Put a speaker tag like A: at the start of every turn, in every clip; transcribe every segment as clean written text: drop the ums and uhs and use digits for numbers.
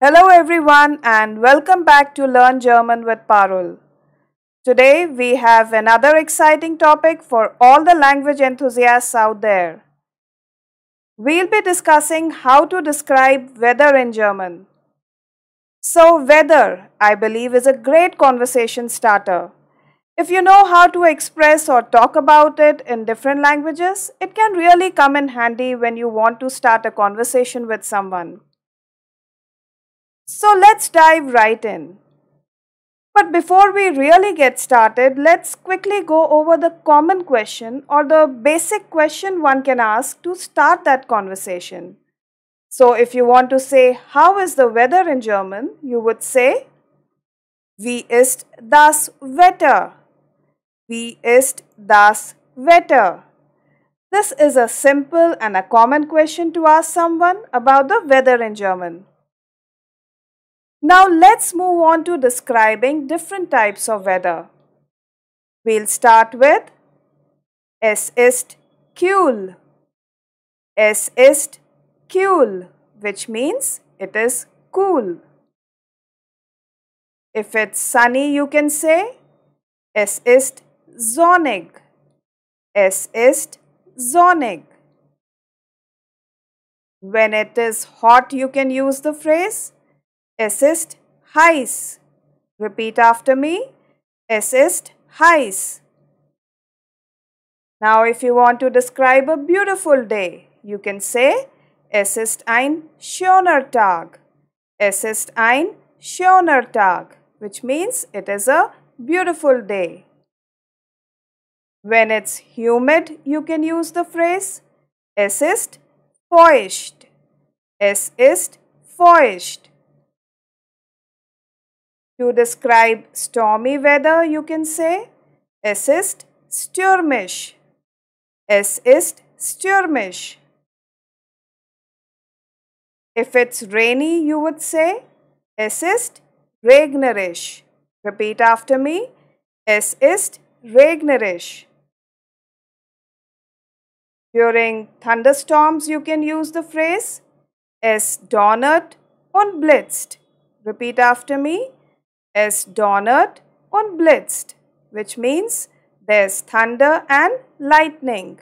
A: Hello everyone and welcome back to Learn German with Parul. Today we have another exciting topic for all the language enthusiasts out there. We'll be discussing how to describe weather in German. So weather, I believe, is a great conversation starter. If you know how to express or talk about it in different languages, it can really come in handy when you want to start a conversation with someone. So let's dive right in. But before we really get started, let's quickly go over the common question or the basic question one can ask to start that conversation. So if you want to say, how is the weather in German, you would say, Wie ist das Wetter? Wie ist das Wetter? This is a simple and a common question to ask someone about the weather in German. Now let's move on to describing different types of weather. We'll start with Es ist kühl. Es ist kühl, which means it is cool. If it's sunny, you can say Es ist sonnig. Es ist sonnig. When it is hot, you can use the phrase Es ist heiß. Repeat after me. Es ist heiß. Now if you want to describe a beautiful day, you can say Es ist ein schöner Tag. Es ist ein schöner Tag, which means it is a beautiful day. When it's humid, you can use the phrase Es ist feucht. Es ist feucht. To describe stormy weather, you can say Es ist stürmisch. Es ist stürmisch. If it's rainy, you would say Es ist regnerisch. Repeat after me. Es ist regnerisch. During thunderstorms, you can use the phrase Es donnert und blitzt. Repeat after me. Es donnert und blitzt, which means there's thunder and lightning.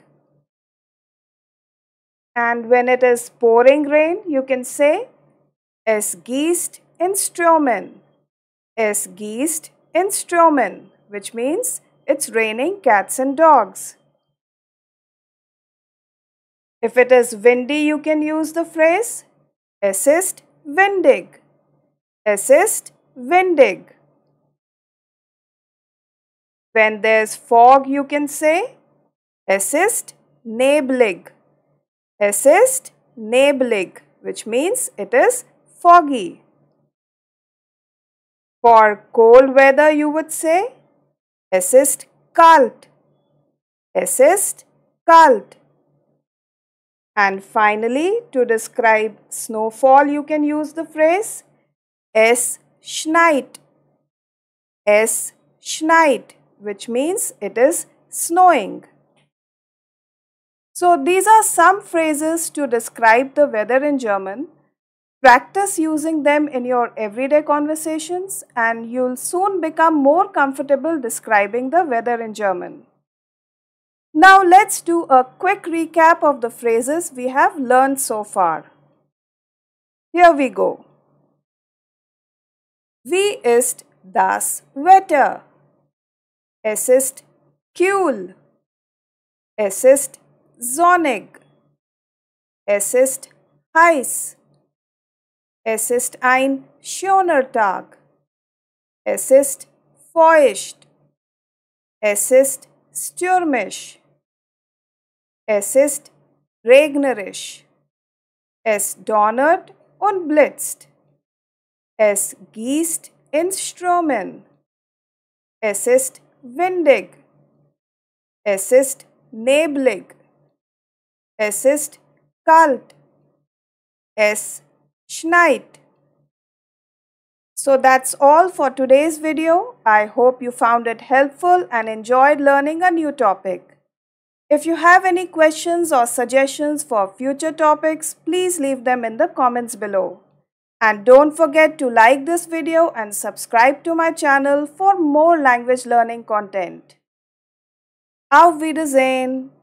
A: And when it is pouring rain, you can say Es gießt in Strömen. Es gießt in Strömen, which means it's raining cats and dogs. If it is windy, you can use the phrase Es ist windig. Es ist windig. When there's fog, you can say Es ist neblig. Es ist neblig, which means it is foggy. For cold weather, you would say Es ist kalt. Es ist kalt. And finally, to describe snowfall, you can use the phrase Es schneit. Es schneit, which means it is snowing. So these are some phrases to describe the weather in German. Practice using them in your everyday conversations and you'll soon become more comfortable describing the weather in German. Now let's do a quick recap of the phrases we have learned so far. Here we go. Wie ist das Wetter? Es ist kühl. Es ist sonnig. Es ist heiß. Es ist ein schöner Tag. Es ist feucht. Es ist stürmisch. Es ist regnerisch. Es donnert und blitzt. Es gießt in Strömen. Es ist windig. Es ist neblig. Es ist kalt. Es schneit. So that's all for today's video. I hope you found it helpful and enjoyed learning a new topic. If you have any questions or suggestions for future topics, please leave them in the comments below. And don't forget to like this video and subscribe to my channel for more language learning content. Auf Wiedersehen!